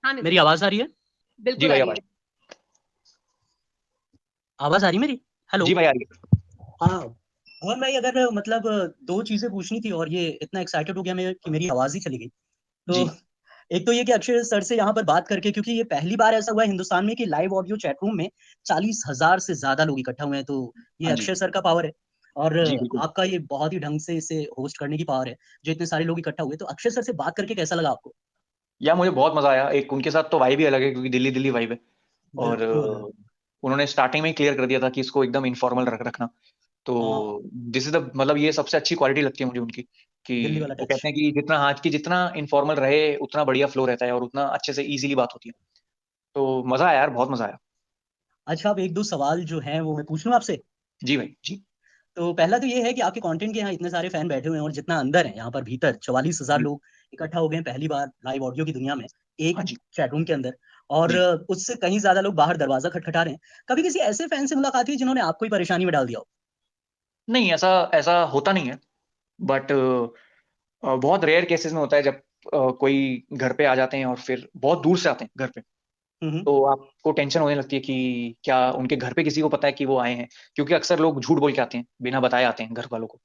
हाँ मेरी नितिन, आवाज आ रही है? जी बिल्कुल आ भाई रही आवाज, है। आवाज आ रही है मेरी? हेलो। जी भाई आ रही है। हाँ। और मैं अगर मतलब दो चीजें पूछनी थी, और ये इतना एक्साइटेड हो गया मैं कि मेरी आवाज ही चली गई। तो जी एक तो ये कि अक्षय सर से यहाँ पर बात करके, क्योंकि ये पहली बार ऐसा हुआ है हिंदुस्तान में कि लाइव ऑडियो चैट रूम में 40,000 से ज्यादा लोग इकट्ठा हुए हैं। तो ये हाँ जी, अक्षय सर का पावर है, और जी बिल्कुल। आपका ये बहुत ही ढंग से इसे होस्ट करने की पावर है, जो इतने सारे लोग इकट्ठा हुए। तो अक्षय सर से बात करके कैसा लगा आपको? या मुझे बहुत मजा आया, एक उनके साथ तो वाइब ही अलग है, क्योंकि दिल्ली दिल्ली वाइब है। और बिल्कुल। उन्होंने स्टार्टिंग में ही क्लियर कर दिया था कि इसको एकदम इनफॉर्मल रखना। तो हाँ, दिस इज द मतलब ये सबसे अच्छी क्वालिटी लगती है मुझे उनकी, दिल्ली कि वाला वो टच। कहते हैं कि जितना आज की जितना इनफॉर्मल रहे उतना बढ़िया फ्लो रहता है और उतना अच्छे से इजीली बात होती है। तो मजा आया यार, बहुत मजा आया। अच्छा, अब एक दो सवाल जो हैं वो मैं पूछ लूँ आपसे। जी भाई जी। तो पहला तो ये है कि आपके कंटेंट के यहाँ इतने सारे फैन बैठे हुए हैं, और जितना अंदर है यहाँ पर भीतर 44,000 जी लोग इकट्ठा हो गए हैं पहली बार लाइव ऑडियो की दुनिया में, एक हाँ जी चैट रूम के अंदर। और जी। उससे कहीं ज्यादा लोग बाहर दरवाजा खटखटा रहे हैं। कभी किसी ऐसे फैन से मुलाकात हुई जिन्होंने आपको ही परेशानी में डाल दिया हो? नहीं, ऐसा ऐसा होता नहीं है, बट बहुत रेयर केसेस में होता है, जब कोई घर पे आ जाते हैं और फिर बहुत दूर से आते हैं घर पे, हम्म। तो आपको टेंशन होने लगती है कि क्या उनके घर पे किसी को पता है कि वो आए हैं, क्योंकि अक्सर लोग झूठ बोल के आते हैं, बिना बताए आते हैं घर वालों को।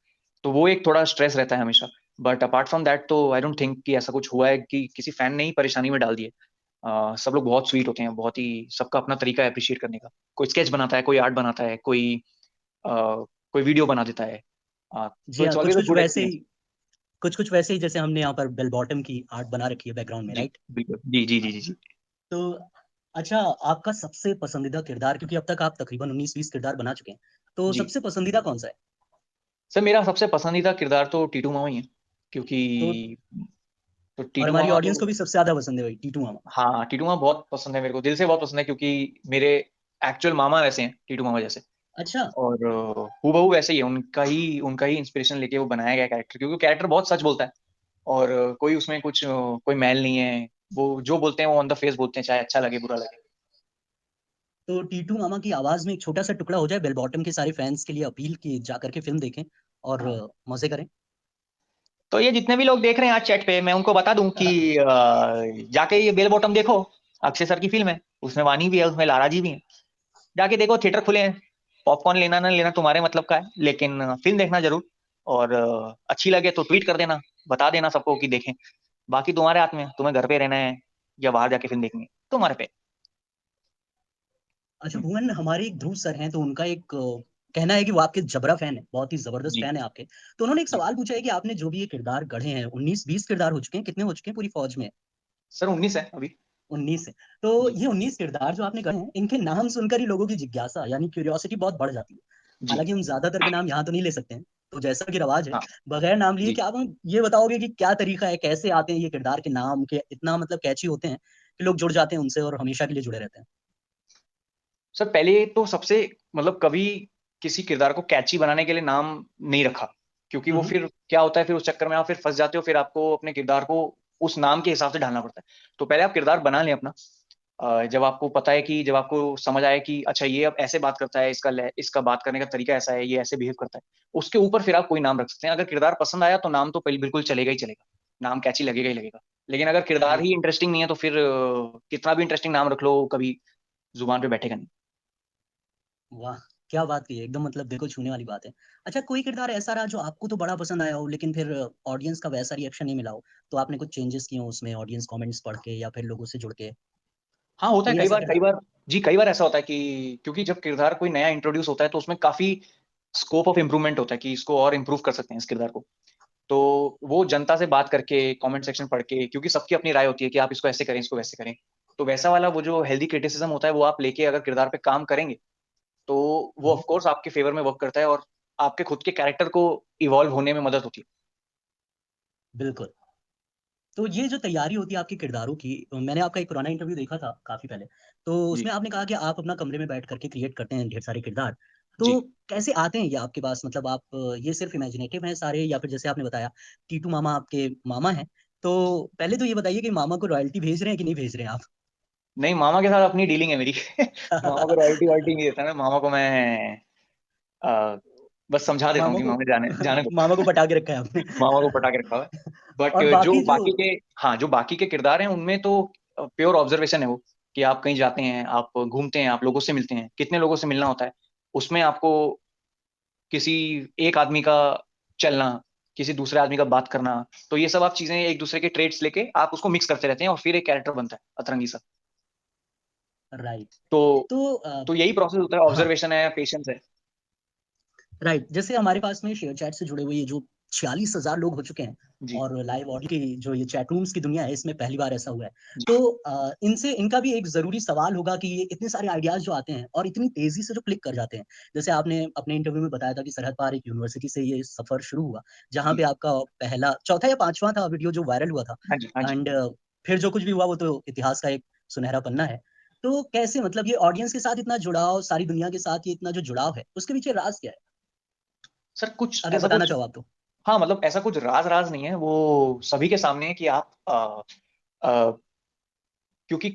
तो वो एक थोड़ा स्ट्रेस रहता है हमेशा। बट अपार्ट फ्रॉम दैट तो आई डोंट थिंक कि ऐसा कुछ हुआ है कि किसी फैन ने ही परेशानी में डाल दिए। सब लोग बहुत स्वीट होते हैं, बहुत ही सबका अपना तरीका है अप्रिशिएट करने का। कोई स्केच बनाता है, कोई आर्ट बनाता है, कोई वीडियो बना देता है। जी तो हाँ, इट्स कुछ ऑलवेज अ कुछ गुड वैसे एक्सपीरियंस। ही, कुछ कुछ वैसे ही जैसे हमने यहाँ पर बेल बॉटम की आर्ट बना रखी है बैकग्राउंड में, जी राइट? बिल्कुल, जी जी जी जी जी। तो अच्छा, आपका सबसे पसंदीदा किरदार, क्योंकि अब तक आप तकरीबन 19-20 किरदार बना चुके हैं, तो जी सबसे पसंदीदा कौन सा है? सर, मेरा सबसे पसंदीदा किरदार तो टीटू मामा ही है, क्योंकि तो तो और टीटू हमारी मामा तो, ऑडियंस को भी सबसे ज्यादा पसंद है वही टीटू मामा। हाँ टीटू मामा बहुत पसंद है मेरे को, दिल से बहुत पसंद है, क्योंकि मेरे एक्चुअल मामा वैसे हैं टीटू मामा जैसे। अच्छा। और हूबहू वैसे ही है, उनका ही इंस्पिरेशन लेके वो बनाया गया कैरेक्टर, क्योंकि कैरेक्टर बहुत सच बोलता है। और कोई उसमें कुछ कोई मैल नहीं है। वो जो बोलते हैं वो ऑन द फेस बोलते हैं, चाहे अच्छा लगे बुरा लगे। तो टीटू मामा की आवाज में एक छोटा सा टुकड़ा हो जाए बेल बॉटम के सारे फैंस के लिए अपील की, जा करके फिल्म देखें और हाँ, मजे करें। तो ये जितने भी लोग देख रहे हैं आज चैट पे, मैं उनको बता दूं कि जाके ये बेल बॉटम देखो। अक्षय सर की फिल्म है, उसमें वानी भी है, उसमें लारा जी भी है। जाके देखो, थिएटर खुले हैं। पॉपकॉर्न लेना ना लेना तुम्हारे मतलब का है, लेकिन फिल्म देखना जरूर। और अच्छी लगे तो ट्वीट कर देना, बता देना सबको कि देखें। बाकी तुम्हारे हाथ में है, तुम्हें घर पे रहना है या बाहर जाके फिल्म देखनी है, तुम्हारे पे। अच्छा भुवन, हमारे एक ध्रुव सर हैं, तो उनका एक कहना है कि वो आपके जबरा फैन है, बहुत ही जबरदस्त जी फैन है आपके। तो उन्होंने एक जी सवाल पूछा है कि आपने जो भी ये किरदार गढ़े हैं, 19-20 किरदार हो चुके हैं, कितने हो चुके हैं पूरी फौज में? सर, 19 है अभी। 19 है। तो जी ये 19 किरदार जो आपने गढ़े हैं, इनके नाम सुनकर ही लोगों की जिज्ञासा यानी क्यूरियोसिटी बहुत बढ़ जाती है। जी हालांकि हम ज्यादातर के नाम यहाँ तो नहीं ले सकते हैं, तो जैसा कि रवाज है, हाँ बगैर नाम लिए जी। क्या आप हम ये बताओगे कि क्या तरीका है, कैसे आते हैं ये किरदार के नाम के इतना मतलब कैची होते हैं कि लोग जुड़ जाते हैं उनसे और हमेशा के लिए जुड़े रहते हैं? सर, पहले तो सबसे मतलब कभी किसी किरदार को कैची बनाने के लिए नाम नहीं रखा, क्योंकि वो हम्म। फिर क्या होता है, फिर उस चक्कर में आप फिर फंस जाते हो, फिर आपको अपने किरदार को उस नाम के हिसाब से ढालना पड़ता है। तो पहले आप किरदार बना लें अपना। जब आपको पता है कि जब आपको समझ आए कि अच्छा ये अब ऐसे बात करता है, इसका बात करने का तरीका ऐसा है, ये ऐसे बिहेव करता है, उसके ऊपर फिर आप कोई नाम रख सकते हैं। अगर किरदार पसंद आया तो नाम तो पहले बिल्कुल चलेगा ही चलेगा, नाम कैची लगेगा ही लगेगा। लेकिन अगर किरदार चलिए। ही इंटरेस्टिंग नहीं है तो फिर कितना भी इंटरेस्टिंग नाम रख लो, कभी जुबान पे बैठेगा नहीं। वाह, क्या बात की है, एकदम मतलब दिल को छूने वाली बात है। अच्छा, कोई किरदार ऐसा रहा जो आपको तो बड़ा पसंद आया हो, लेकिन फिर ऑडियंस का वैसा रिएक्शन नहीं मिला हो, तो आपने कुछ चेंजेस किए हो उसमें ऑडियंस कमेंट्स पढ़ के या फिर लोगों से जुड़ के? हाँ होता है कोई कई ऐसा बार, कई किरदार? बार। जी कई बार ऐसा होता है कि क्योंकि जब किरदार कोई नया इंट्रोड्यूस होता है तो उसमें काफी स्कोप ऑफ इम्प्रूवमेंट होता है कि इसको और इम्प्रूव कर सकते हैं इस किरदार को। तो वो जनता से बात करके, कमेंट सेक्शन पढ़ के, क्योंकि सबकी अपनी राय होती है कि आप इसको ऐसे करें, इसको वैसे करें, तो वैसा वाला वो जो हेल्दी क्रिटिसिज्म होता है वो आप लेके अगर किरदार पे काम करेंगे तो वो ऑफ कोर्स आपके फेवर में वर्क करता है और आपके खुद के कैरेक्टर को इवॉल्व होने में मदद होती है। बिल्कुल। तो ये जो तैयारी होती है आपके किरदारों की, मैंने आपका एक पुराना इंटरव्यू देखा था काफ़ी पहले, तो जी उसमें आपने कहा कि आप अपना कमरे में बैठ कर के क्रिएट करते हैं ढेर सारे किरदार। तो जी। कैसे आते हैं ये आपके पास? मतलब आप ये सिर्फ़ इमेजिनेटिव हैं सारे, या फिर जैसे आपने बताया टीटू मामा आपके मामा हैं, तो पहले तो ये बताइए कि मामा को रॉयल्टी भेज रहे हैं कि नहीं भेज रहे हैं आप? नहीं, मामा के साथ अपनी डीलिंग है मेरी। मामा को रॉयल्टी वॉयल्टी नहीं देता मैं, मामा को मैं अ, बस समझा देता हूँ मामा कि को मामा जाने जाने दो। मामा को पटा के रखा है आपने। मामा को पटा के रखा हुआ है। बट और जो बाकी जो बाकी के, हाँ, जो बाकी के किरदार हैं उनमें तो प्योर ऑब्जर्वेशन है वो, कि आप कहीं जाते हैं, आप घूमते हैं, आप लोगों से मिलते हैं, कितने लोगों से मिलना होता है, उसमें आपको किसी एक आदमी का चलना, किसी दूसरे आदमी का बात करना, तो ये सब आप चीजें एक दूसरे के ट्रेड्स लेके आप उसको मिक्स करते रहते हैं और फिर एक कैरेक्टर बनता है अतरंगी सा। राइट। तो तो तो यही प्रोसेस होता है, हाँ। ऑब्जर्वेशन है, पेशेंस है। राइट, जैसे हमारे पास में शेयर चैट से जुड़े हुए ये जो 46,000 लोग हो चुके हैं, जी और लाइव ऑडियो की जो ये चैट रूम्स की दुनिया है, इसमें पहली बार ऐसा हुआ है। जी तो इनसे इनका भी एक ज़रूरी सवाल होगा कि ये इतने सारे आइडियाज़ जो आते हैं और इतनी तेज़ी से जो क्लिक कर जाते हैं, जैसे आपने अपने इंटरव्यू में बताया था कि सरहद पार एक यूनिवर्सिटी से ये सफ़र शुरू हुआ, जहाँ पे जी। आपका पहला चौथा या 5वां था वीडियो जो वायरल हुआ था, हाँ जी हाँ जी। एंड फिर जो कुछ भी हुआ वो तो इतिहास का एक सुनहरा पन्ना है। तो कैसे, मतलब ये ऑडियंस के साथ इतना जुड़ाव, सारी दुनिया के साथ ये इतना जो जुड़ाव है, उसके पीछे राज़ क्या है? सर कुछ अगर ऐसा बताना कुछ, चाहो आप तो? हाँ, मतलब ऐसा कुछ राज राज नहीं है, वो सभी के सामने है कि आप क्योंकि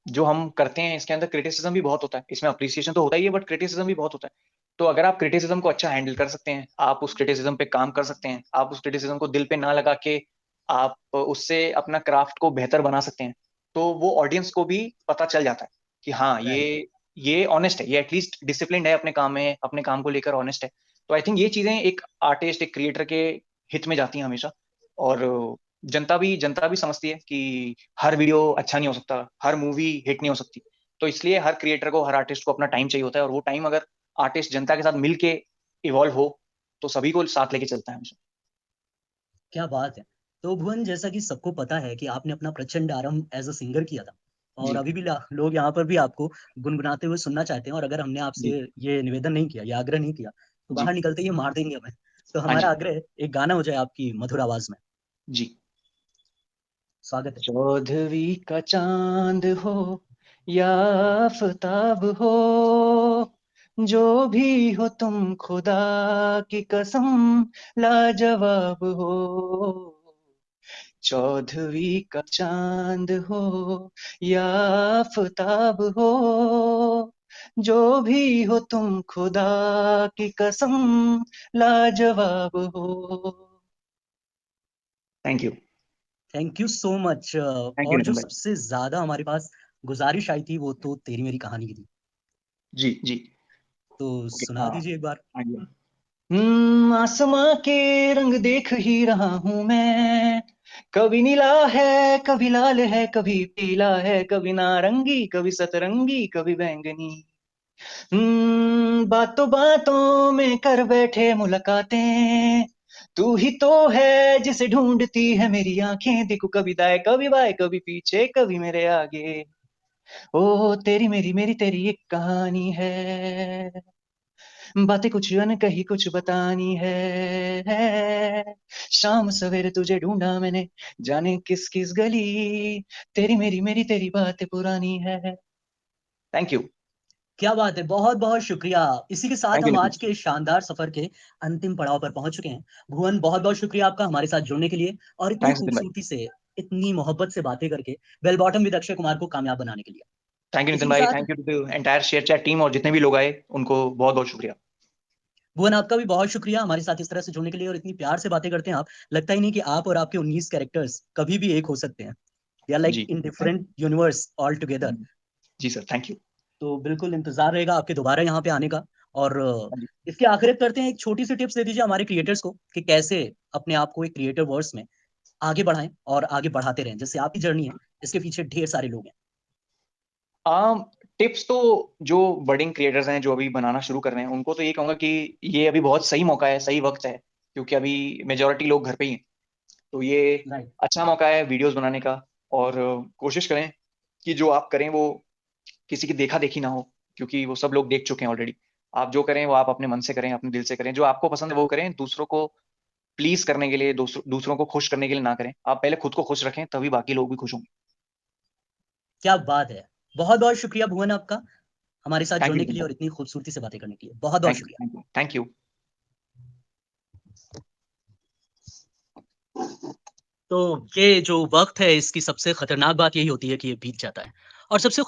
जो हम करते हैं इसके अंदर क्रिटिसिज्म भी बहुत होता है, इसमें अप्रिसिएशन तो होता ही है बट क्रिटिसिज्म भी बहुत होता है। तो अगर आप क्रिटिसिज्म को अच्छा हैंडल कर सकते हैं, आप उस क्रिटिसिज्म पे काम कर सकते हैं, आप उस क्रिटिसिज्म को दिल पे ना लगा के आप उससे अपना क्राफ्ट को बेहतर बना सकते हैं, तो वो ऑडियंस को भी पता चल जाता है कि हाँ, राइट। ये ऑनेस्ट है, ये एटलीस्ट डिसिप्लिन्ड है अपने काम में, अपने काम को लेकर ऑनेस्ट है। तो आई थिंक ये चीजें एक आर्टिस्ट, एक क्रिएटर के हित में जाती हैं हमेशा। और जनता भी समझती है कि हर वीडियो अच्छा नहीं हो सकता, हर मूवी हिट नहीं हो सकती, तो इसलिए हर क्रिएटर को, हर आर्टिस्ट को अपना टाइम चाहिए होता है, और वो टाइम अगर आर्टिस्ट जनता के साथ मिलके इवॉल्व हो तो सभी को साथ लेके चलता है हमेशा। क्या बात है! तो भुवन, जैसा कि सबको पता है कि आपने अपना प्रचंड आरंभ एज़ अ सिंगर किया था, और जी अभी भी ला लोग यहाँ पर भी आपको गुनगुनाते हुए सुनना चाहते हैं, और अगर हमने आपसे जी ये निवेदन नहीं किया, ये आग्रह नहीं किया, तो जी। बाहर निकलते ही ये मार देंगे हमें। तो हाँ हमारा जी आग्रह है, एक गाना हो जाए आपकी मधुर आवाज़ में। जी। स्वागत है। चौदहवीं का चांद हो या आफताब हो, जो भी हो तुम खुदा की कसम लाजवाब हो। चौदहवीं का चांद हो या आफताब हो, जो भी हो तुम खुदा की कसम लाजवाब हो। Thank you. Thank you so much. Thank you और जो नितिन भाई। सबसे ज़्यादा हमारे पास गुज़ारिश आई थी, वो तो तेरी मेरी कहानी की थी। जी जी। तो ओके, सुना हाँ दीजिए एक बार। हाँ जी। आसमां के रंग देख ही रहा हूं मैं, कभी नीला है, कभी लाल है, कभी पीला है, कभी नारंगी, कभी सतरंगी, कभी बैंगनी। बातों बातों में कर बैठे मुलाकातें, तू ही तो है जिसे ढूंढती है मेरी आंखें, देखो कभी दाएं कभी बाएं, कभी पीछे कभी मेरे आगे। ओ तेरी मेरी मेरी तेरी एक कहानी है, बातें कुछ अनकही कुछ बतानी है। शाम सवेरे तुझे ढूंढा मैंने, जाने किस किस गली, तेरी मेरी तेरी बातें पुरानी है। Thank you. क्या बात है! बहुत-बहुत शुक्रिया। इसी के साथ थैंक यू हम नितिन। आज के इस शानदार सफ़र के अंतिम पड़ाव पर पहुँच चुके हैं। भुवन, बहुत-बहुत शुक्रिया आपका हमारे साथ जुड़ने के लिए, और इतनी थैंक्स नितिन भाई। खूबसूरती से, इतनी मोहब्बत से बातें करके bell bottom with Akshay Kumar को कामयाब बनाने के लिए। थैंक यू इसी नितिन के भाई, साथ thank you to the entire share chat team, और जितने भी लोग आए उनको बहुत बहुत शुक्रिया। भुवन, आपका भी बहुत शुक्रिया हमारे साथ इस तरह से जुड़ने के लिए, और इतनी प्यार से बातें करते हैं आप। लगता ही नहीं कि आप और आपके 19 कैरेक्टर्स कभी भी एक हो सकते हैं। दे आर लाइक जी in thank different universe all together. You. जी सर, थैंक यू। तो बिल्कुल इंतज़ार रहेगा आपके दोबारा यहाँ पे आने का। और हाँ जी। इसकी आखिरत करते हैं, एक छोटी-सी टिप्स दे दीजिए हमारे क्रिएटर्स को कि कैसे अपने आप को एक क्रिएटिव वर्स में आगे बढ़ाएँ और आगे बढ़ाते रहें। जैसे आपकी जर्नी है, इसके पीछे ढेर सारे लोग हैं। आम टिप्स तो, जो बडिंग क्रिएटर्स हैं, जो अभी बनाना शुरू कर रहे हैं, उनको तो ये कहूंगा कि ये अभी बहुत सही मौका है, सही वक्त है क्योंकि अभी मेजोरिटी लोग घर पे ही हैं, तो ये राइट। अच्छा मौका है वीडियोस बनाने का। और कोशिश करें कि जो आप करें वो किसी की देखा देखी ना हो, क्योंकि वो सब लोग देख चुके हैं ऑलरेडी। आप जो करें वो आप अपने मन से करें, अपने दिल से करें, जो आपको पसंद है वो करें। दूसरों को प्लीज करने के लिए, दूसरों को खुश करने के लिए ना करें। आप पहले खुद को खुश रखें, तभी बाकी लोग भी खुश होंगे। क्या बात है! बहुत-बहुत शुक्रिया भुवन आपका, हमारे साथ थैंक जुड़ने के लिए यू, और इतनी खूबसूरती से बातें करने के लिए। बहुत-बहुत थैंक यू, शुक्रिया। Thank you, thank you. तो ये जो वक़्त है, इसकी सबसे खतरनाक बात यही होती है कि ये बीत जाता है और सबसे